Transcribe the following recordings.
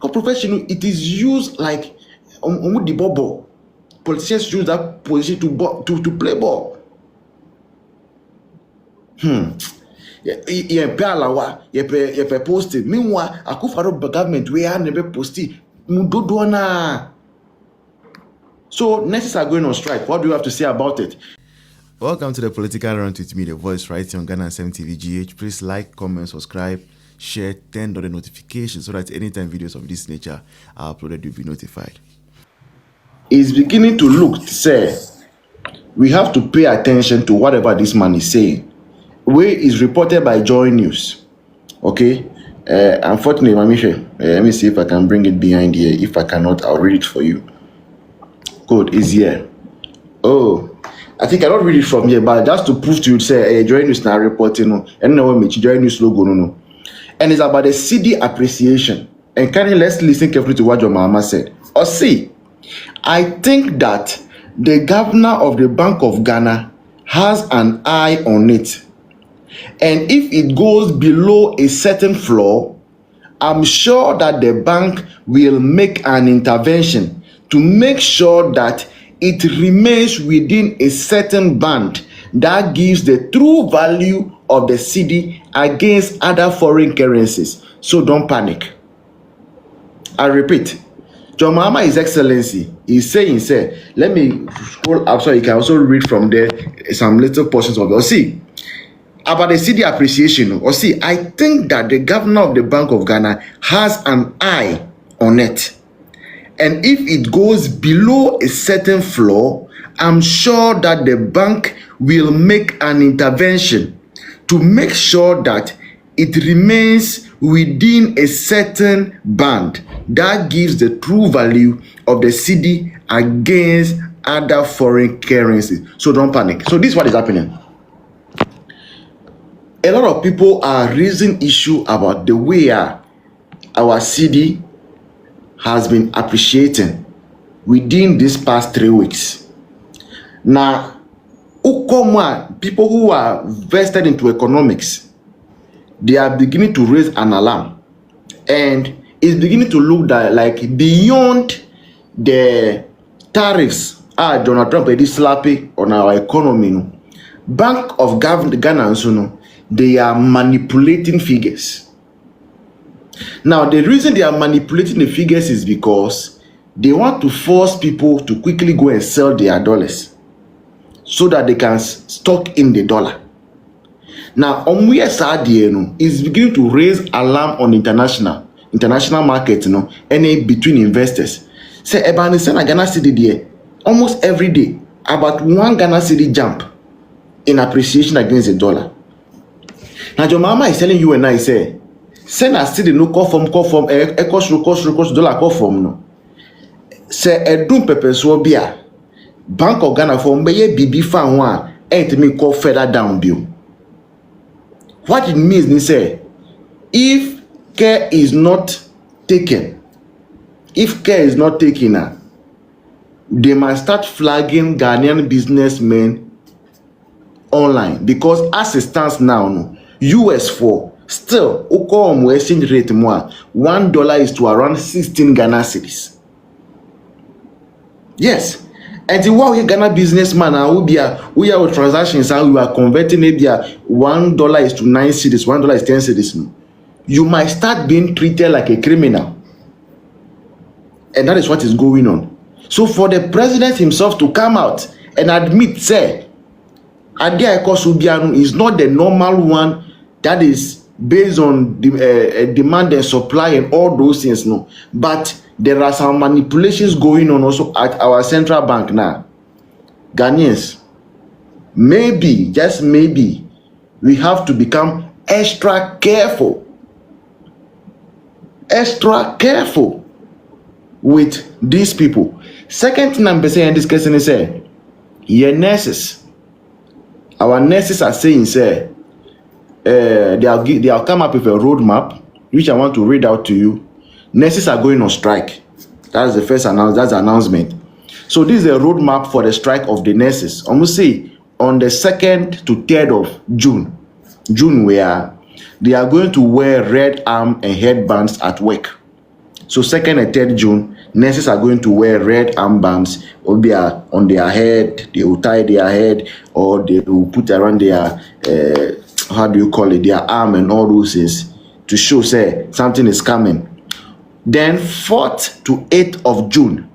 professional, it is used like the bubble. Politicians use that position to play ball. Yeah, alawa, yeah, posted. Meanwhile, Akufo-Addo government we are never posted. So nurses are going on strike. What do you have to say about it? Welcome to the Political Rant with me, the voice right here on Ghana 7 TV GH. Please like, comment, subscribe, share, turn on the notifications so that anytime videos of this nature are uploaded, you'll be notified. It's beginning to look, say, we have to pay attention to whatever this man is saying. Way is reported by Joy News. Okay? Unfortunately, let me see if I can bring it behind here. If I cannot, I'll read it for you. Good, is here. Oh, I think I don't read it from here, but just to prove to you, say, Joy News now reporting, and now we Joy News logo, no. And it's about the Cedi appreciation. And let's listen carefully to what your Mahama said. Or see, I think that the governor of the Bank of Ghana has an eye on it. And if it goes below a certain floor, I'm sure that the bank will make an intervention to make sure that it remains within a certain band that gives the true value of the cedi against other foreign currencies. So don't panic. I repeat, John Mahama, His Excellency, is saying, let me scroll up so you can also read from there some little portions of it. Or see, about the cedi appreciation, or see, I think that the governor of the Bank of Ghana has an eye on it. And if it goes below a certain floor, I'm sure that the bank will make an intervention to make sure that it remains within a certain band that gives the true value of the cedi against other foreign currencies. So don't panic. So this is what is happening. A lot of people are raising issue about the way our cedi has been appreciating within these past 3 weeks. Now, people who are vested into economics, they are beginning to raise an alarm, and it's beginning to look like beyond the tariffs Donald Trump is slapping on our economy. Bank of Ghana, they are manipulating figures. Now, the reason they are manipulating the figures is because they want to force people to quickly go and sell their dollars so that they can stock in the dollar. Now, is beginning to raise alarm on international market, and between investors. Say, Ghana cedi there, almost every day, about 1 Ghana cedi jump in appreciation against the dollar. Now, your mama is telling you and I, send us to the no call from cost dollar call from no. Say a doom pepper so beer. Bank of Ghana for me BB fan one ain't me call further down bill. What it means is say if care is not taken, they must start flagging Ghanaian businessmen online, because as it stands now, US for still, exchange rate more. $1 is to around 16 Ghana cedis. Yes. And the one Ghana businessman we are transactions and we are converting maybe $1 is to 9 cedis, $1 is 10 cedis. You might start being treated like a criminal. And that is what is going on. So for the president himself to come out and admit, AyEka is not the normal one that is based on demand and supply and all those things, no. But there are some manipulations going on also at our central bank now. Ghanaians, maybe, just maybe, we have to become extra careful with these people. Second thing I'm saying in this case is your nurses. Our nurses are saying, they'll come up with a roadmap, which I want to read out to you. Nurses are going on strike. That's the first announcement. So this is a roadmap for the strike of the nurses. I'm going to say on the 2nd to 3rd of June, where they are going to wear red arm and headbands at work. So 2nd and 3rd June, nurses are going to wear red armbands on their head. They will tie their head, or they will put around their how do you call it, their arm and all those things to show say something is coming. Then 4th to 8th of June,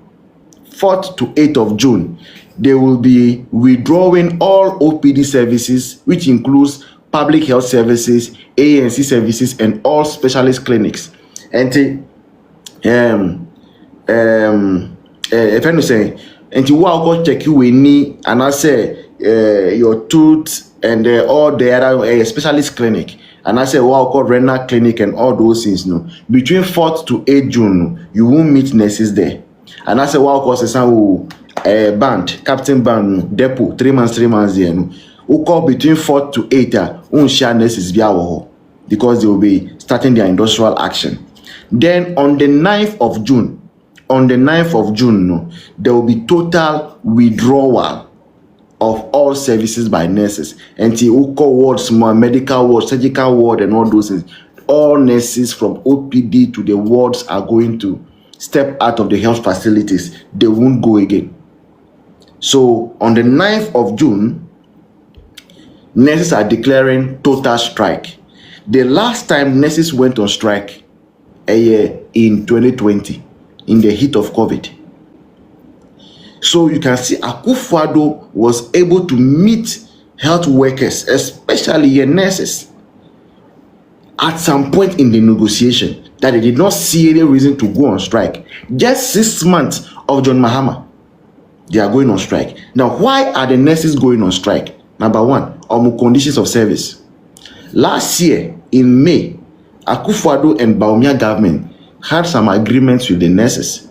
4th to 8th of June, they will be withdrawing all OPD services, which includes public health services, ANC services, and all specialist clinics. And if I say, and you walk check you we need, and I say your tooth and all the other specialist clinic, and I say walk renal clinic and all those things. No, between 4th to 8th June, you won't meet nurses there. And I say walk was a band, captain band, depot, 3 months there. No, who call between 4th to 8th, share nurses because they will be starting their industrial action. Then on the 9th of June, no, there will be total withdrawal of all services by nurses. And Uko wards, medical ward, surgical ward, and all those things. All nurses from OPD to the wards are going to step out of the health facilities. They won't go again. So on the 9th of June, nurses are declaring total strike. The last time nurses went on strike, in 2020, in the heat of COVID. So you can see Akufo-Addo was able to meet health workers, especially nurses, at some point in the negotiation that they did not see any reason to go on strike. Just 6 months of John Mahama, they are going on strike. Now, why are the nurses going on strike? Number one, conditions of service. Last year, in May, Akufo-Addo and Bawumia government had some agreements with the nurses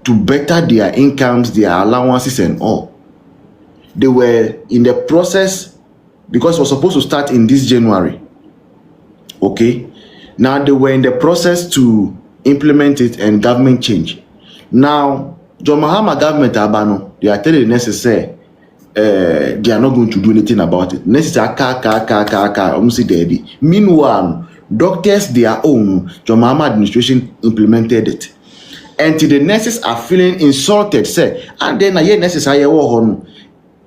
to better their incomes, their allowances, and all. They were in the process, because it was supposed to start in this January. Okay, now they were in the process to implement it and government change. Now, John Mahama government Abano, they are telling the nurses say they are not going to do anything about it. Nurses are almost dead. Meanwhile, doctors their own, John Mahama administration implemented it. And the nurses are feeling insulted, say, and then nurses are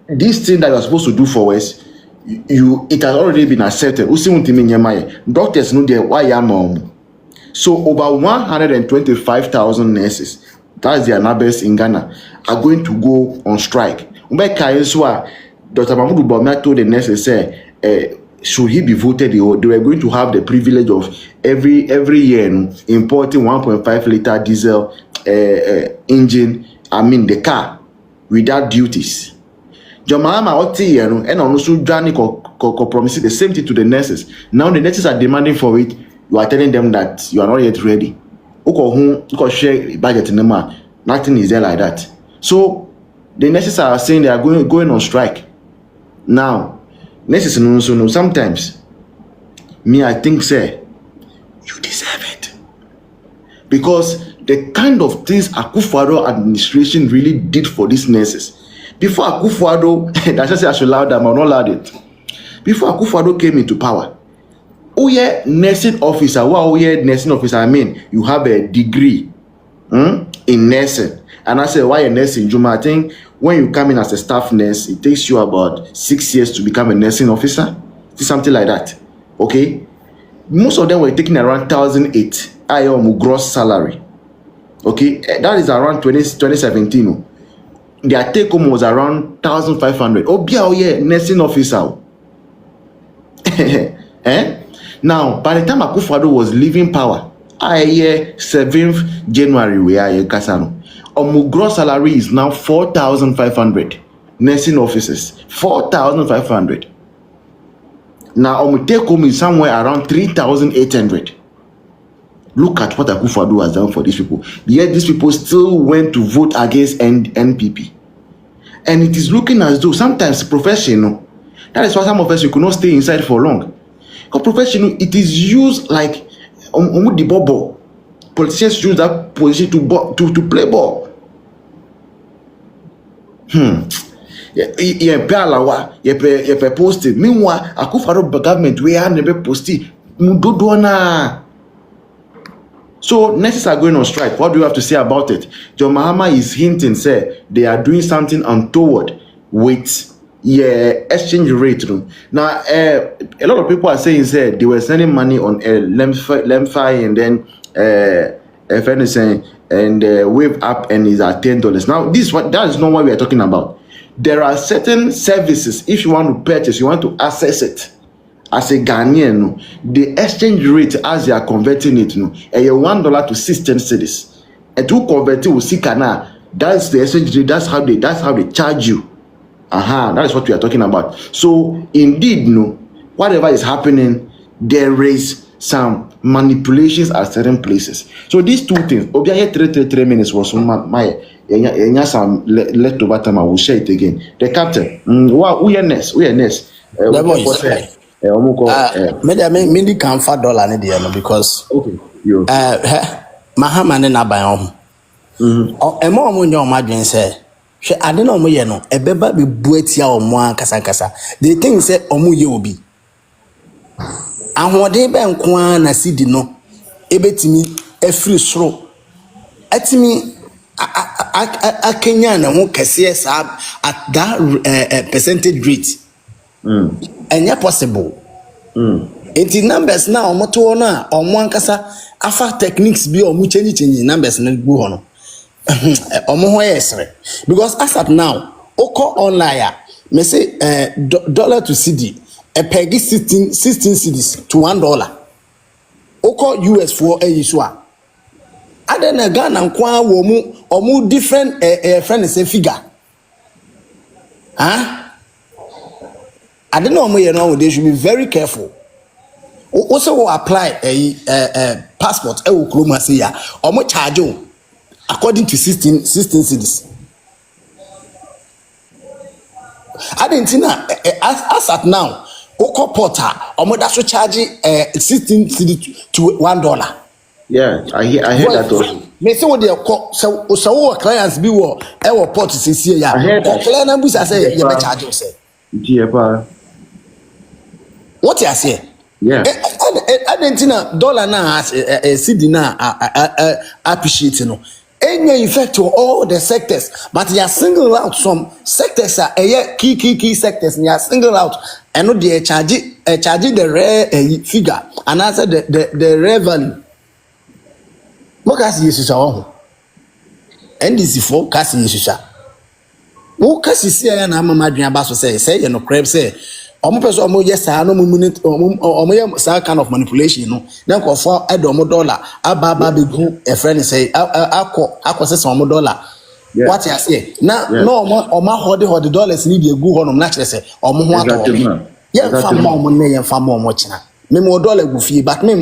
this thing that you are supposed to do for us, it has already been accepted. Doctors know their why am. So over 125,000 nurses, that's their numbers in Ghana, are going to go on strike. Dr. Mahmoud Bawumia told the nurses, say, should he be voted, they were going to have the privilege of every year importing 1.5 liter diesel engine, the car, without duties. John Mahama and also Johnny promising the same thing to the nurses. Now the nurses are demanding for it. You are telling them that you are not yet ready. Share budget in the man. Nothing is there like that. So the nurses are saying they are going on strike. Now, nurses know sometimes me, I think, say, you deserve it. Because the kind of things Akufo-Addo administration really did for these nurses. Before Akufo-Addo, that's just say I should allow them, I'm not allowed it. Before Akufo-Addo came into power, nursing officer, nursing officer, you have a degree in nursing. And I said, why a nursing? Juma, I think when you come in as a staff nurse, it takes you about 6 years to become a nursing officer. Something like that. Okay? Most of them were taking around 1,008 gross salary. Okay? That is around 2017. Their take home was around 1,500. Nursing officer. Now, by the time Akufo-Addo was leaving power, 7th January, we are Kasano. Gross salary is now 4,500. Nursing officers, 4,500. Now, take home is somewhere around 3,800. Look at what Akufo-Addo has done for these people. Yet these people still went to vote against NPP. And it is looking as though sometimes professional. That is why some of us, you could not stay inside for long. Because professional, it is used like the ball. Politicians use that position to play ball. You posted. Meanwhile, Akufo-Addo government we are never posted. So nurses are going on strike. What do you have to say about it? John Mahama is hinting, say they are doing something untoward with exchange rate. Now, a lot of people are saying, say they were sending money on Lemfi and then if anything, and wave up and is at $10. Now, that is not what we are talking about. There are certain services, if you want to purchase, you want to access it as a Ghanaian, the exchange rate as they are converting it, $1 to 16 cedis. And to convert it with Sikana, that's the exchange rate, that's how they charge you. That is what we are talking about. So indeed, whatever is happening, there is some manipulations at certain places. So these two things, Obiaye 3 minutes was my some leftover time. I will share it again. The captain, we are next. Maybe can $4 because okay, Mahama ne na ban emo mo nyo madwen say hwe ade na omo ye no ebeba be buatia omo ankasa they think say omo ye obi ahode be nko an na Cedi no ebetimi afiri soro atimi akenya na ho kese sa at that percentage rate enya possible enti numbers na omoto na omo ankasa afa techniques bi omo change numbers na gu ho no omo ho yesre because as at now oko online me say dollar to Cedi a peggy 16 cedis to $1 oko US for so a adena Ghana nkwa wo mu omo different friend say figure adena omo ye no they should be very careful. Also apply a passport will chroma say ya omo charge according to 16 cedis. Adentina as at now oko porter omo da so charge 16 cedis to $1. Yeah, I hear that also. Me say what they call so clients be wo e wo port say ya o client na busa say you be charge you say what you say. Yeah. Argentina dollar na Cedi na appreciate no. Any effect to all the sectors, but you are single out some sectors are key sectors. You are single out and not the charge the rare figure and answer the rare value. What can you say? And this is for casting you say. What can you say? Na mama dwen aba so say you know crab say. Omo person omo yes no omo say kind of manipulation no then go for omo dollar aba be gu a friend say akọ say omo dollar what you say na no omo hold dollars ni be gu ho no na kire say omo ho ato ye fa mo omo ne ye fa mo omo china me mo dollar gu fie but me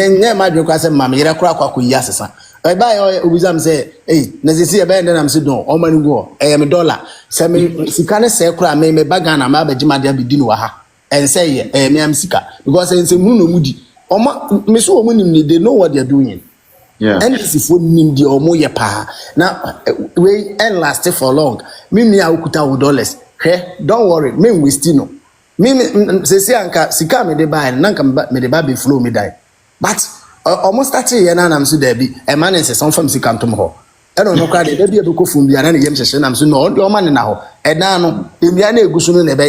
nye ma dwen kwa say ma me yere kura kwa ko yi asesa I buy obizam say hey na sisi e be ndem am say don o mani go me dollar say me sika ne say kura me baga na ma bagima dia bi di no ha and say me am sika because say mu no mudi o ma me so o mu nim they know what they are doing. Yeah, and this is for nim di o mo ye pa na we and last for long me akuta wo dollars don't worry me waste no me say anka sika me de buy na nka me de ba be flow me die but almost started here na so there be a man is some from sikantom ho e no kwa de be be ko fun bia na yem hyehye na so no de o man na ho e na no emia na egusu no na be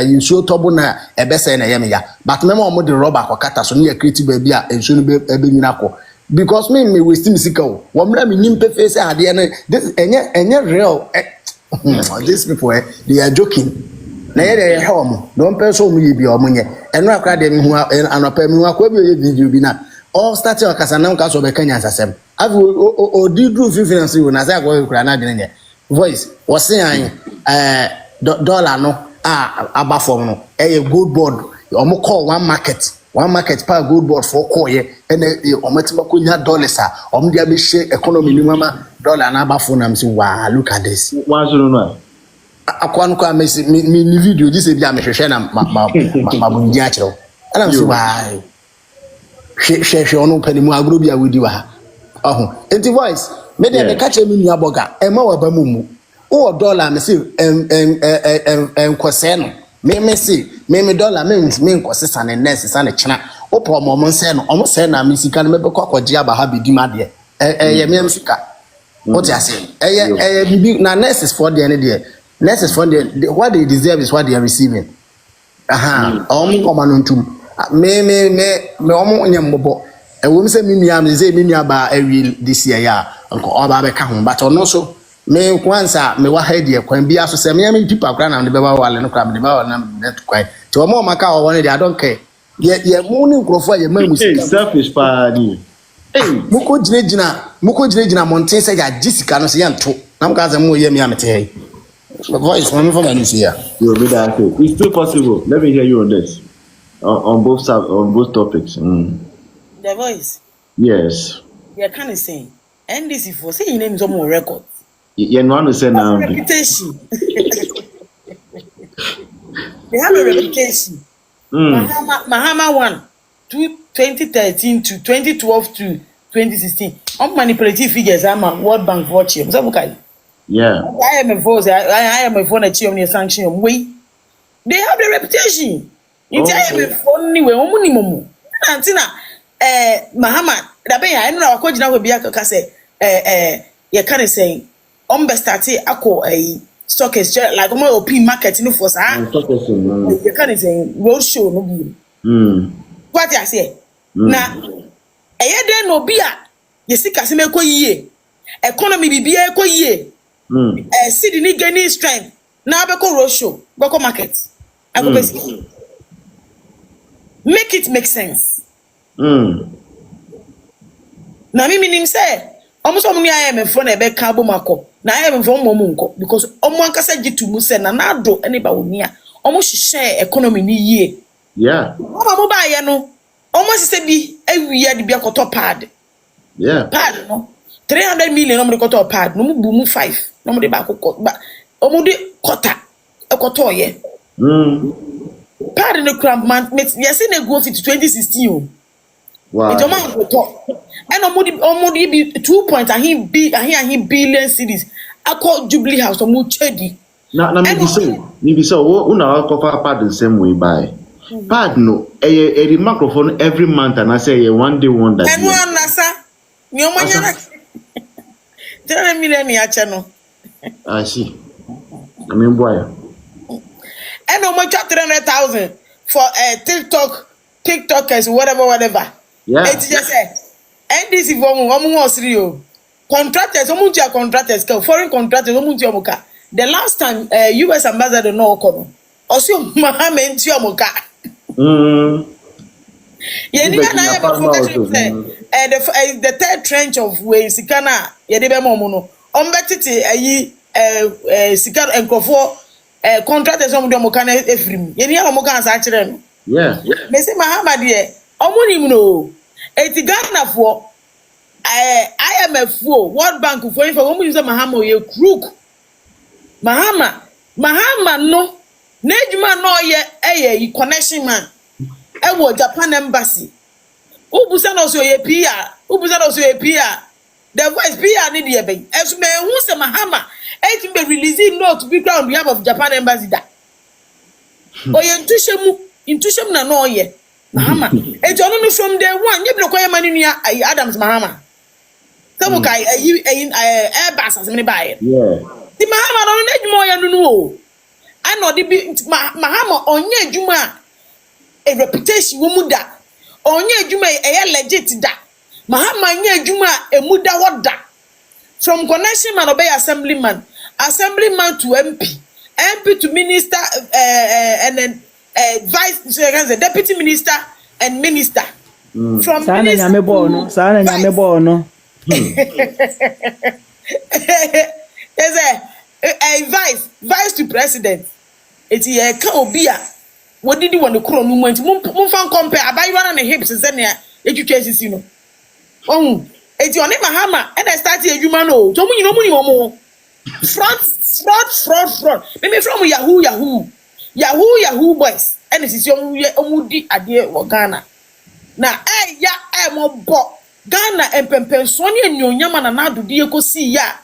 nsuo tobo na e be say na yem ya but me mo de rubber akokata so na ya creative ba bia nsuo no be nyina ko because me waste me sika o wo mra me nim pefe say ade na enye real these people they are joking na ye de he omo don person omo ye bia omo nye eno akra de me hu anopa me hu akwa bi o ye video bi na all starting okasanam ka so be Kenya asem afi o didru finance we na say akwa kura na dene voice was say dollar no aba form no gold board omo call one market pa gold board for call ye and ometima ko nya dollars omo dia be share economy ni mama dollar na aba form am say wow look at this one so no akwa no kwa me video this e bia me hwehwe na ma bunji a kire ana am say wow she ono panimu agro bia wodi wa ha enti voice me dey be catch me nua boga e ma wa ba mumu o dollar me say kwose no me say me dollar me nkose sane nurse sane chena opo mo say no omo say na me sika no me be kokogye aba ha be di ma de ye me sika what you say bibi na nurses for the end there nurses for the what they deserve is what they are receiving omo komano ntum me omo nyembo e wo me say me nua me say me nua ba awi this year ya nko oba be ka ho but ono so me kwanza me wa ha die kwan bia so say me pipa kra na me be ba wale no kra me be ba na net kwan ti omo maka o won dey I don't care ye mu ni nkrofo ye ma musika selfish party muko jina monten say ya jisika no say yanto na mka za mu ye me amete the voice when from any here you be that too. It's still possible. Let me hear you on this on both sides, on both topics. The voice Yes. they kind of saying and this is for saying names on more record You know to say now. reputation. They have a reputation. Mahama won 2013 to 2012 to 2016. On manipulative figures, I'm a World Bank watching. Yeah. I am a force. I am a phone at you sanction. Wait, they have the reputation. You tell me only way minimum. Antina, Mahama, that be I know. Coach now will be a say, you can't say, best started a stock exchange like my OP market no for sa you can't say road show no be what I say na den no be a you see kase me ko yie economy bibia ko yie Cedi ni gaining strength na be ko road show be ko market I go make it make sense na me nim say almost omo ya am for na be ka bomako na am for omo nko because omo ankasa gitu mu se na do ene ba woni a omo hihye economy ni yie yeah omo ba ye no omo sise bi awiya de bi akoto pad yeah pad no 300 million omo de koto pad no mu bu mu 5 no mo de ba kokko ba omo de kota ekoto ye pad no cramp man yes na go fit 2016 o wow it omo go to and omodi be 2 point and he billion cities akọ Jubilee House omo Cedi na me be so una cover pad the same way by pad no a microphone every month and I say one day one that and one nasa ni omo nyana 3 million ya che no I see I mean boy and omo 300,000 for TikTokers whatever yeah it just say and this is omo was real contractors omo dia contractors foreign contractors omo dia omo ka the last time US ambassador no kono osi Mahama enti omo ka ye ni na ya be focus the third trench of way sikana ye de be mo no ombetiti ayi sikar enkofo contractors omo dia omo ka na efrim ye ni omo ka sa kire no yeah me say Mahama de omo nim no eti Ghana for IMF for World Bank for info omo use Mahama ye crook Mahama no na ejuma no ye connection man e wo Japan embassy ubusa no so ye PR the voice PR ni de be esu me hu se Mahama e be releasing note be ground on behalf of Japan embassy da oye intuition na no ye Mahama ejo no from day one ye bi ko ye mani nua Adams Mahama so kai Airbus as many buy yeah the Mahama no na ejuma ya nunu o ano de bi Mahama onye ejuma a reputation wo muda onye ejuma e legit da Mahama nye ejuma e muda woda from connection man obey assemblyman to MP to minister and then vice deputy minister and minister from sana nyame bo no there's a vice to president it's AyEka obi a wodidi won kro no manti mum fan compare abaywa na hips ze ne etwetwa sisi no eti oni Mahama and I start adwuma no to munyi no munyi mo fraud me from yahoo boys and sisi omudi ade wo Ghana na mo bo Ghana empempenso ne anyonyama na nadodi ekosi ya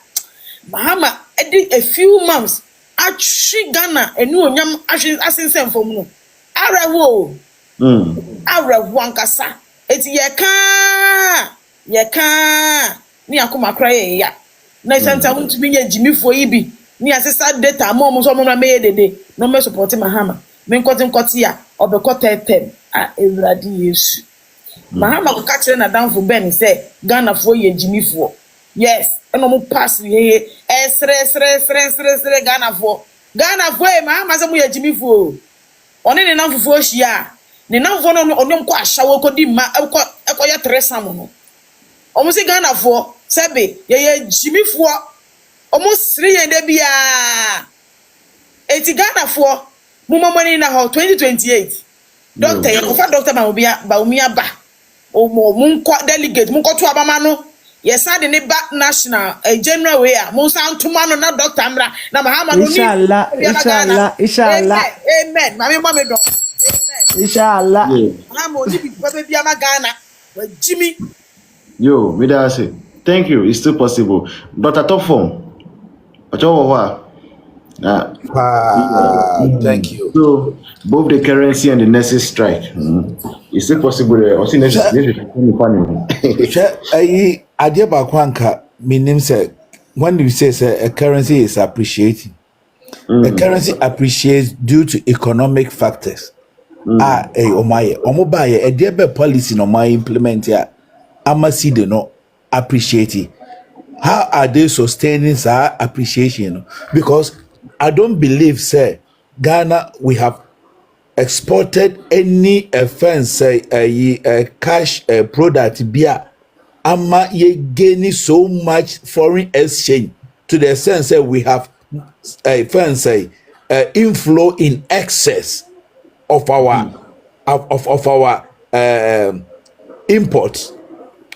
Mahama edi a few months atri Ghana enu onyam asensen fom no arawo awerɛhoɔ ankasa eti yɛka ne akoma kora yɛya na sɛnta wontumi nyɛ gyimifoɔ yi bi ne asesa data ma ɔmo nso ɔmo na mɛyɛ dede na ɔmo support Mahama me nkɔte a ɔbɛkɔ tɛtɛm a Ewurade Yesu Mahama ko ka kyerɛ n'adamfo bɛn sɛ Ghanafoɔ yɛ gyimifoɔ yes ɛna ɔmo pass yeye ɛsrɛ Ghanafoɔ yɛ Mahama sɛ mo yɛ gyimifoɔ ɔne ne nam fufuo hyia ne nam fufuo no ɔne kɔ ahyawo kɔ di ma ɛkɔyɛ tresam no ɔmo sɛ Ghanafoɔ sɛbe yɛyɛ gyimifoɔ ɔmo siri yɛn da bia eti Ghanafoɔ mo momani na hɔ 2028 doctor yɛ kofa doctor Baumia ba mo nkɔ delegate mo nkɔ to abama no yɛsa de ne ba national general way a mo san toma no na doctor amra na Mahama no ni inshallah amen mami mo me do amen inshallah Mahama oni bi baba bia ma Ghana wa jimi Yo, me that say. Thank you. It's still possible. But at top form. Thank you. So both the currency and the nurses strike. It's still possible. Also, Idea bakwanka meaning say when you say a currency is appreciating, a currency appreciates due to economic factors. Omobaye a dear policy no my implement ya. I'ma see they not appreciate it. How are they sustaining that appreciation? Because I don't believe, say, Ghana, we have exported any offense, say, cash product, beer. Ama ye gaining so much foreign exchange to the sense that we have say, inflow in excess of our of our imports.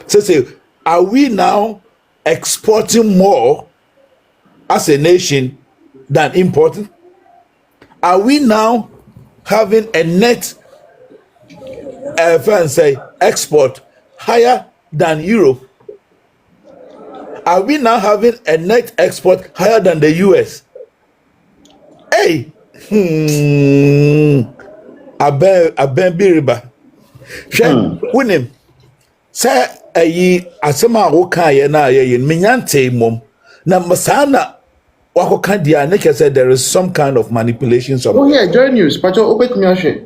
So, are we now exporting more as a nation than importing? Are we now having a net export higher than Europe? Are we now having a net export higher than the US? Hey, aben biriba. Wunim. Say ayi asema wo kan ye na ye menyante mom na masana wako kan dia na ke say there is some kind of manipulation somewhere. Oh yeah, join news. Pacho opet mi ahwe.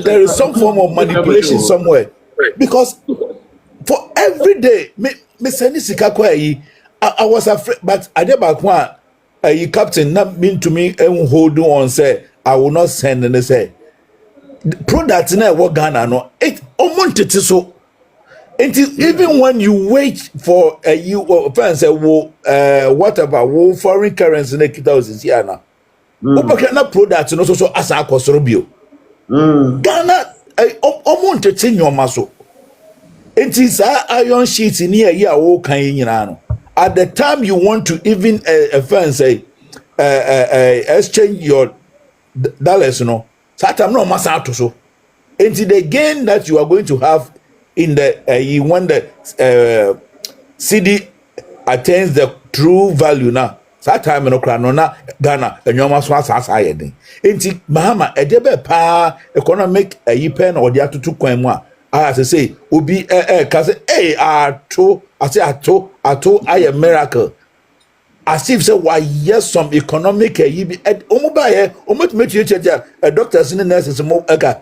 There is some form of manipulation somewhere because for every day me send sika kwa yi I was afraid but ade back one you captain na mean to me hold on say I will not send and say product na work Ghana no it omonte so even when you wait for you fans whatever wo foreign currency na kita osisi ana oboke na product no so asa akosoro bio Ghana omonte nyoma so enti sa iron sheet ni ayi a wo kan nyina no at the time you want to even exchange your dollars no Satam no masa to so. Into the gain that you are going to have in the you when the Cedi attains the true value now. Satam no krano na Ghana enyoma so asasa yedin. Enti Mahama edebe pa economic pen or the atutu kwan mu a as I say obi ka say ato I miracle. As if say why yes some economic yibi omubaye omotumetuetia doctors and nurses mo eka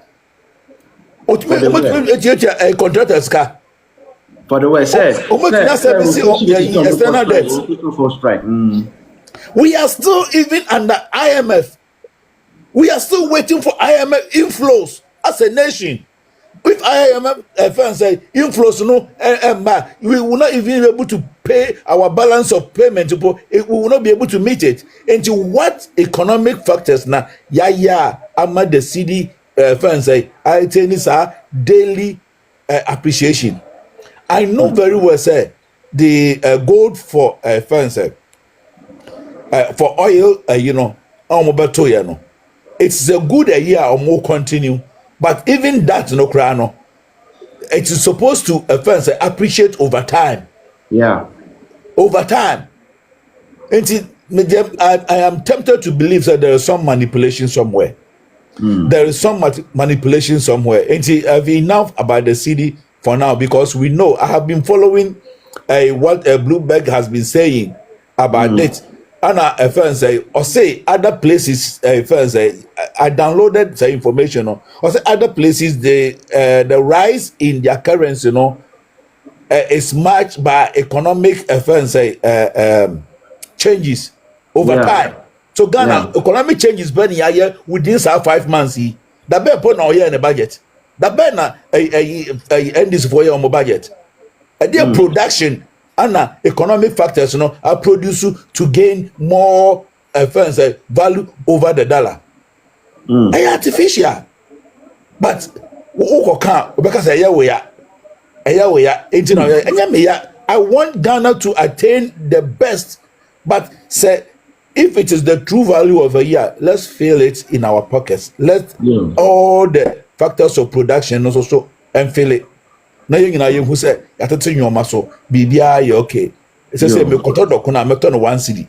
otumetuetia contractors ka for the way say external debt. We are still even under IMF. We are still waiting for IMF inflows as a nation. If IMF say inflows no we will not even be able to pay our balance of payment. We will not be able to meet it. Into what economic factors now? Ama the Cedi fans say I tell you daily appreciation. I know very well say the gold for fans for oil it's a good year or more continue. But even that no crano, it is supposed to appreciate over time. Yeah. Over time. And I am tempted to believe that there is some manipulation somewhere. There is some manipulation somewhere. And I've enough about the city for now because we know I have been following what Bloomberg has been saying about it. And I say, or say other places, I downloaded the information, or say other places, the rise in their currency, is matched by economic changes over time. So Ghana economic changes burn within 5 months. The bear put now here in the budget. The bear na end this for your budget. Their production and economic factors are produced to gain more value over the dollar. Artificial. But because I want Ghana to attain the best, but say if it is the true value of a year, let's feel it in our pockets. Let all the factors of production also and feel it. Now you who say at your muscle, BBI okay. It's a say me koto dokuna meton 1 cedi.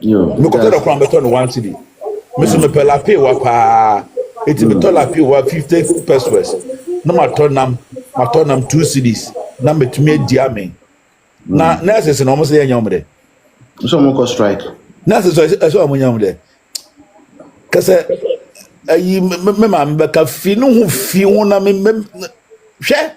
Me koto dokuna meton 1 cedi. Me so me pela pay wa pa. It me tola pay wa 50 pesos. No matonam 2 cedis. Na metumi dia me. Na nurses no mo say nyomde. So mo ko strike. Nurses so mo nyomde. Kase ayi me ma mbeka fi no hu fi wona me hwe.